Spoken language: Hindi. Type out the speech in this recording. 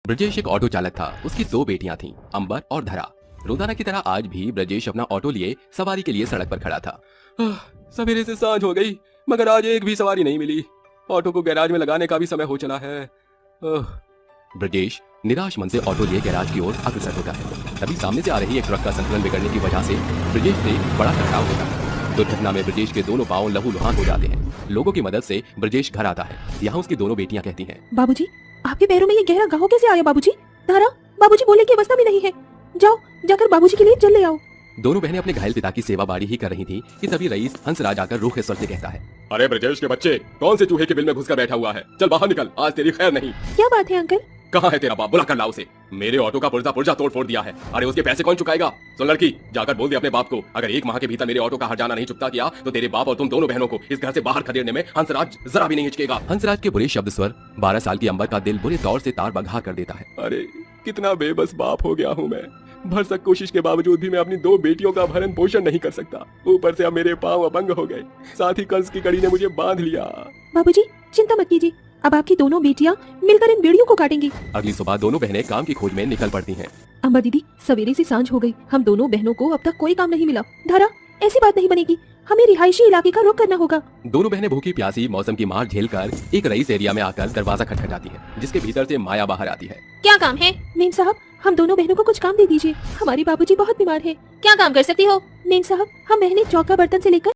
ब्रजेश एक ऑटो चालक था। उसकी दो बेटियां थीं, अंबर और धरा। रोजाना की तरह आज भी ब्रजेश अपना ऑटो लिए सवारी के लिए सड़क पर खड़ा था। सवेरे से सांझ हो गई मगर आज एक भी सवारी नहीं मिली। ऑटो को गैराज में लगाने का भी समय हो चला है। ब्रजेश निराश मन से ऑटो लिए गैराज की ओर अग्रसर होता है। तभी सामने से आ रही एक ट्रक का संतुलन बिगड़ने की वजह से ब्रजेश से बड़ा टकराव होता है। दुर्घटना में ब्रजेश के दोनों पांव लहूलुहान हो जाते हैं। लोगों की मदद से ब्रजेश घर आता है। यहाँ उसकी दोनों बेटियां कहती हैं, बाबूजी, आपके पैरों में ये गहरा घाव कैसे आया बाबूजी? धारा, बाबूजी बोलने की अवस्था में नहीं है। जाओ, जाकर बाबूजी के लिए जल ले आओ। दोनों बहनें अपने घायल पिता की सेवा बाड़ी ही कर रही थी कि तभी रईस हंसराज आकर रूखे स्वर से कहता है, अरे ब्रजेश के बच्चे, कौन से चूहे के बिल में घुसकर बैठा हुआ है? चल बाहर निकल, आज तेरी खैर नहीं। क्या बात है अंकल? कहाँ है तेरा बाप? बुला कर लाओ उसे। मेरे ऑटो का पुर्जा तोड़ फोड़ दिया है। अरे उसके पैसे कौन चुकाएगा? सुन लड़की, जाकर बोल दे अपने बाप को, अगर एक माह के भीतर मेरे ऑटो का हर्जाना नहीं चुकता किया तो तेरे बाप और तुम दोनों बहनों को इस घर से बाहर खदेड़ने में हंसराज जरा भी नहीं हिचकेगा। हंसराज के बुरे शब्द स्वर 12 साल की अंबर का दिल बुरे तौर से तार बंधा कर देता है। अरे कितना बेबस बाप हो गया हूँ मैं। भरसक कोशिश के बावजूद भी मैं अपनी दो बेटियों का भरण पोषण नहीं कर सकता। ऊपर से अब मेरे पांव अपंग हो गए, साथ ही कर्ज की कड़ी ने मुझे बांध लिया। बाबूजी चिंता मत कीजिए, अब आपकी दोनों बेटियां मिलकर इन बेड़ियों को काटेंगी। अगली सुबह दोनों बहनें काम की खोज में निकल पड़ती हैं। अम्बा दीदी, सवेरे से सांझ हो गई, हम दोनों बहनों को अब तक कोई काम नहीं मिला। धारा, ऐसी बात नहीं बनेगी, हमें रिहायशी इलाके का रुख करना होगा। दोनों बहनें भूखी प्यासी मौसम की मार झेलकर एक रईस एरिया में आकर दरवाजा खटखटाती है, जिसके भीतर से माया बाहर आती है। क्या काम है? मेम साहब, हम दोनों बहनों को कुछ काम दे दीजिए। हमारे बाबूजी बहुत बीमार हैं। क्या काम कर सकती हो? मेम साहब, हम बहनें चौका बर्तन से लेकर